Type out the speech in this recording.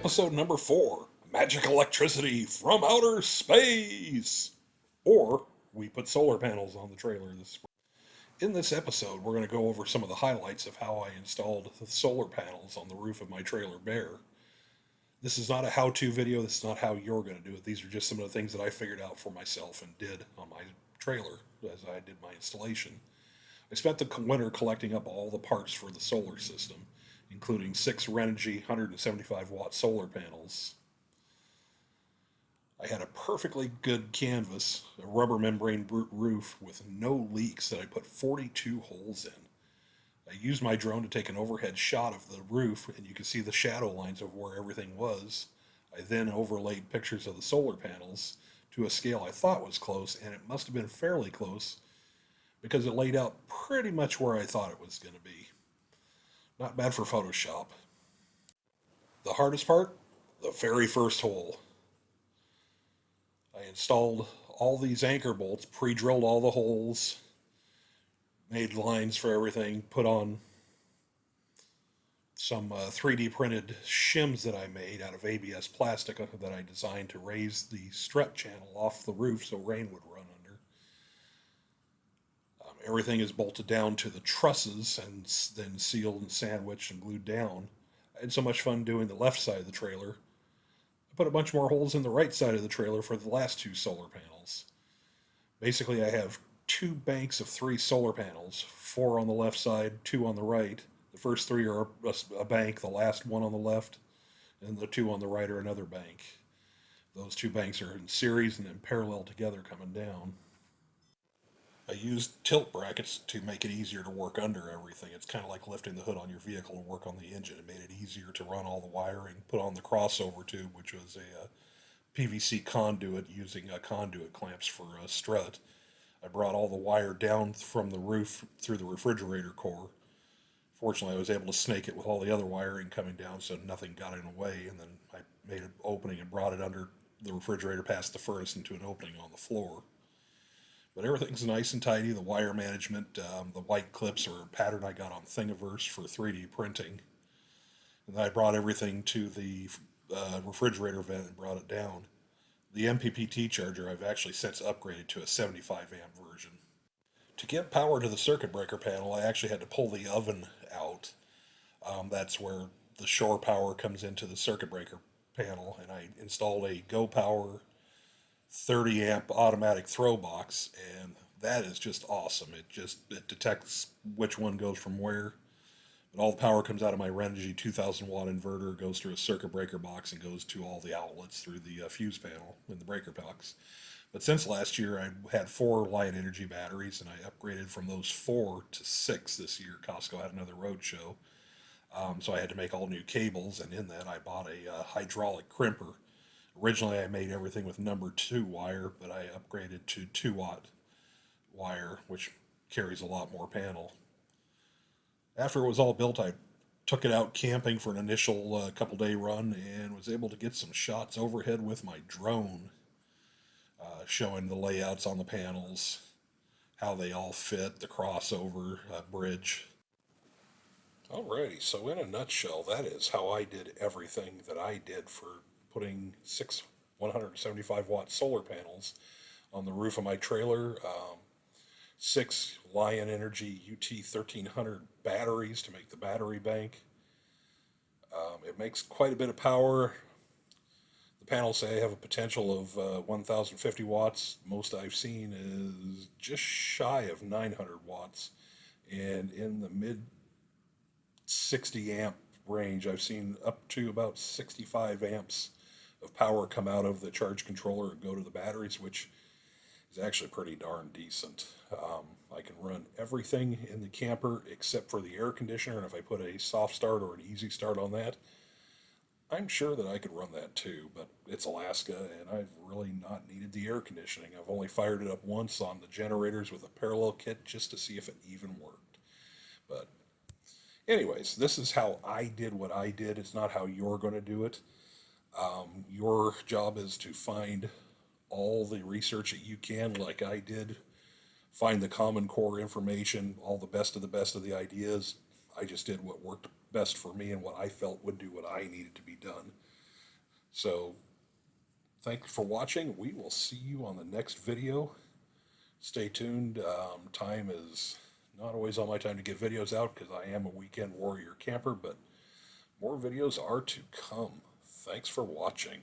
Episode number 4, Magic Electricity from Outer Space. Or, we put solar panels on the trailer this spring. In this episode, we're going to go over some of the highlights of how I installed the solar panels on the roof of my trailer bear. This is not a how-to video, this is not how you're going to do it. These are just some of the things that I figured out for myself and did on my trailer as I did my installation. I spent the winter collecting up all the parts for the solar system, including 6 Renogy 175 watt solar panels. I had a perfectly good canvas, a rubber membrane roof with no leaks that I put 42 holes in. I used my drone to take an overhead shot of the roof, and you can see the shadow lines of where everything was. I then overlaid pictures of the solar panels to a scale I thought was close, and it must have been fairly close because it laid out pretty much where I thought it was going to be. Not bad for Photoshop. The hardest part? The very first hole. I installed all these anchor bolts, pre-drilled all the holes, made lines for everything, put on some 3D printed shims that I made out of ABS plastic that I designed to raise the strut channel off the roof so rain would run under. Everything is bolted down to the trusses and then sealed and sandwiched and glued down. I had so much fun doing the left side of the trailer. I put a bunch more holes in the right side of the trailer for the last 2 solar panels. Basically, I have 2 banks of 3 solar panels, 4 on the left side, 2 on the right. The first 3 are a bank, the last one on the left, and the 2 on the right are another bank. Those 2 banks are in series and then parallel together coming down. I used tilt brackets to make it easier to work under everything. It's kind of like lifting the hood on your vehicle and work on the engine. It made it easier to run all the wiring, put on the crossover tube, which was a PVC conduit using conduit clamps for a strut. I brought all the wire down from the roof through the refrigerator core. Fortunately, I was able to snake it with all the other wiring coming down so nothing got in the way, and then I made an opening and brought it under the refrigerator past the furnace into an opening on the floor. But everything's nice and tidy. The wire management, the white clips are a pattern I got on Thingiverse for 3D printing. And then I brought everything to the refrigerator vent and brought it down. The MPPT charger I've actually since upgraded to a 75 amp version. To get power to the circuit breaker panel, I actually had to pull the oven out. That's where the shore power comes into the circuit breaker panel, and I installed a Go Power 30 amp automatic throw box, and that is just awesome. It detects which one goes from where. But all the power comes out of my Renogy 2000 watt inverter, goes through a circuit breaker box, and goes to all the outlets through the fuse panel in the breaker box. But since last year, I had 4 Lion Energy batteries, and I upgraded from those 4 to 6 this year. Costco had another road show, so I had to make all new cables, and in that I bought a hydraulic crimper. Originally, I made everything with number 2 wire, but I upgraded to 2-watt wire, which carries a lot more panel. After it was all built, I took it out camping for an initial couple-day run and was able to get some shots overhead with my drone, showing the layouts on the panels, how they all fit, the crossover bridge. Alrighty, so in a nutshell, that is how I did everything that I did for putting 6 175 watt solar panels on the roof of my trailer, 6 Lion Energy UT1300 batteries to make the battery bank. It makes quite a bit of power. The panels say I have a potential of 1050 watts. Most I've seen is just shy of 900 watts. And in the mid 60 amp range, I've seen up to about 65 amps of power come out of the charge controller and go to the batteries, which is actually pretty darn decent. I can run everything in the camper except for the air conditioner, and if I put a soft start or an easy start on that, I'm sure that I could run that too, but it's Alaska, and I've really not needed the air conditioning. I've only fired it up once on the generators with a parallel kit just to see if it even worked. But anyways, this is how I did what I did. It's not how you're going to do it. Your job is to find all the research that you can, like I did. Find the common core information, all the best of the ideas. I just did what worked best for me and what I felt would do what I needed to be done. So thanks for watching. We will see you on the next video. Stay tuned. Time is not always on my time to get videos out because I am a weekend warrior camper, but more videos are to come. Thanks for watching.